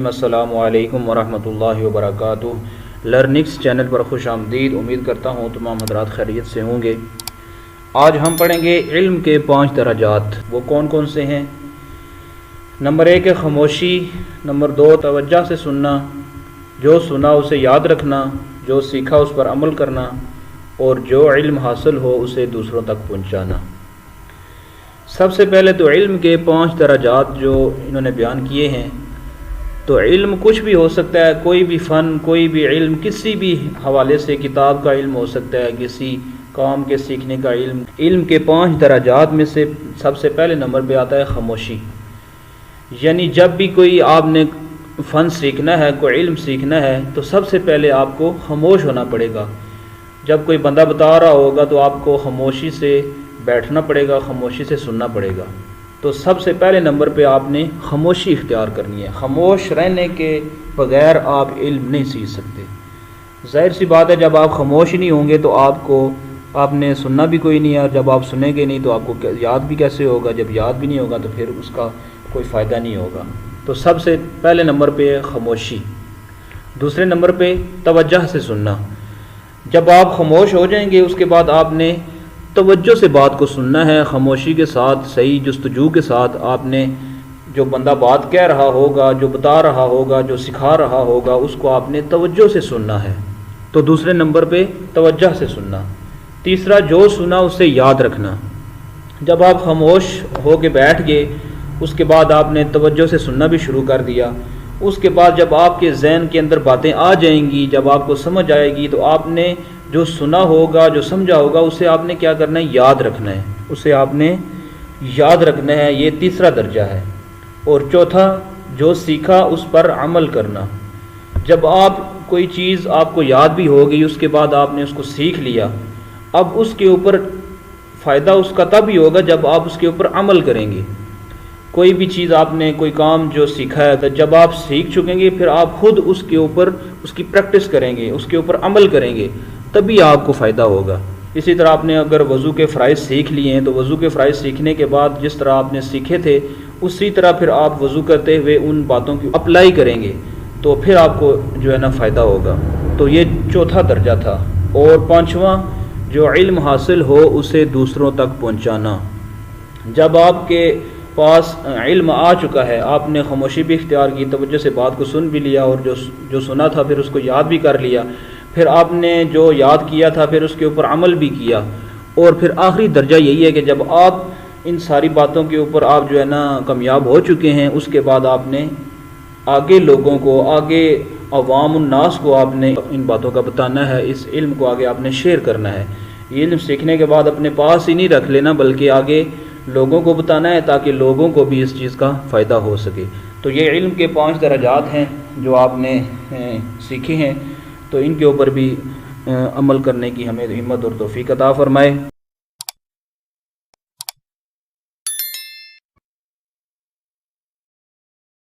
السلام علیکم ورحمۃ اللہ وبرکاتہ۔ لرنکس چینل پر خوش آمدید۔ امید کرتا ہوں تمام حضرات خیریت سے ہوں گے۔ آج ہم پڑھیں گے علم کے 5 درجات۔ وہ کون کون سے ہیں؟ نمبر 1 ہے خاموشی، نمبر 2 توجہ سے سننا، جو سنا اسے یاد رکھنا، جو سیکھا اس پر عمل کرنا، اور جو علم حاصل ہو اسے دوسروں تک پہنچانا۔ سب سے پہلے تو علم کے 5 درجات جو انہوں نے بیان کیے ہیں۔ تو علم کچھ بھی ہو سکتا ہے، کوئی بھی فن، کوئی بھی علم، کسی بھی حوالے سے کتاب کا علم ہو سکتا ہے، کسی کام کے سیکھنے کا علم۔ علم کے 5 درجات میں سے سب سے پہلے نمبر پہ آتا ہے خاموشی۔ یعنی جب بھی کوئی آپ نے فن سیکھنا ہے، کوئی علم سیکھنا ہے، تو سب سے پہلے آپ کو خاموش ہونا پڑے گا۔ جب کوئی بندہ بتا رہا ہوگا تو آپ کو خاموشی سے بیٹھنا پڑے گا، خاموشی سے سننا پڑے گا۔ تو سب سے پہلے نمبر پہ آپ نے خاموشی اختیار کرنی ہے۔ خاموش رہنے کے بغیر آپ علم نہیں سیکھ سکتے۔ ظاہر سی بات ہے، جب آپ خاموش نہیں ہوں گے تو آپ نے سننا بھی کوئی نہیں ہے، اور جب آپ سنیں گے نہیں تو آپ کو یاد بھی کیسے ہوگا؟ جب یاد بھی نہیں ہوگا تو پھر اس کا کوئی فائدہ نہیں ہوگا۔ تو سب سے پہلے نمبر پہ ہے خاموشی۔ دوسرے نمبر پہ توجہ سے سننا۔ جب آپ خاموش ہو جائیں گے اس کے بعد آپ نے توجہ سے بات کو سننا ہے، خاموشی کے ساتھ، صحیح جستجو کے ساتھ۔ آپ نے جو بندہ بات کہہ رہا ہوگا، جو بتا رہا ہوگا، جو سکھا رہا ہوگا، اس کو آپ نے توجہ سے سننا ہے۔ تو دوسرے نمبر پہ توجہ سے سننا۔ تیسرا، جو سنا اسے یاد رکھنا۔ جب آپ خاموش ہو کے بیٹھ گئے اس کے بعد آپ نے توجہ سے سننا بھی شروع کر دیا، اس کے بعد جب آپ کے ذہن کے اندر باتیں آ جائیں گی، جب آپ کو سمجھ آئے گی، تو آپ نے جو سنا ہوگا، جو سمجھا ہوگا، اسے آپ نے کیا کرنا ہے؟ یاد رکھنا ہے۔ اسے آپ نے یاد رکھنا ہے۔ یہ تیسرا درجہ ہے۔ اور چوتھا، جو سیکھا اس پر عمل کرنا۔ جب آپ کوئی چیز آپ کو یاد بھی ہو گئی، اس کے بعد آپ نے اس کو سیکھ لیا، اب اس کے اوپر فائدہ اس کا تب ہی ہوگا جب آپ اس کے اوپر عمل کریں گے۔ کوئی بھی چیز آپ نے کوئی کام جو سیکھا ہے، تو جب آپ سیکھ چکیں گے پھر آپ خود اس کے اوپر اس کی پریکٹس کریں گے، اس کے اوپر عمل کریں گے، تبھی آپ کو فائدہ ہوگا۔ اسی طرح آپ نے اگر وضو کے فرائض سیکھ لیے ہیں تو وضو کے فرائض سیکھنے کے بعد جس طرح آپ نے سیکھے تھے اسی طرح پھر آپ وضو کرتے ہوئے ان باتوں کی اپلائی کریں گے، تو پھر آپ کو جو ہے نا فائدہ ہوگا۔ تو یہ چوتھا درجہ تھا۔ اور پانچواں، جو علم حاصل ہو اسے دوسروں تک پہنچانا۔ جب آپ کے پاس علم آ چکا ہے، آپ نے خاموشی بھی اختیار کی، توجہ سے بات کو سن بھی لیا، اور جو سنا تھا پھر اس کو یاد بھی کر لیا، پھر آپ نے جو یاد کیا تھا پھر اس کے اوپر عمل بھی کیا، اور پھر آخری درجہ یہی ہے کہ جب آپ ان ساری باتوں کے اوپر آپ جو ہے نا کامیاب ہو چکے ہیں، اس کے بعد آپ نے آگے لوگوں کو، آگے عوام الناس کو آپ نے ان باتوں کا بتانا ہے، اس علم کو آگے آپ نے شیئر کرنا ہے۔ یہ علم سیکھنے کے بعد اپنے پاس ہی نہیں رکھ لینا، بلکہ آگے لوگوں کو بتانا ہے تاکہ لوگوں کو بھی اس چیز کا فائدہ ہو سکے۔ تو یہ علم کے 5 درجات ہیں جو آپ نے سیکھے ہیں، تو ان کے اوپر بھی عمل کرنے کی ہمیں ہمت اور توفیق عطا فرمائے۔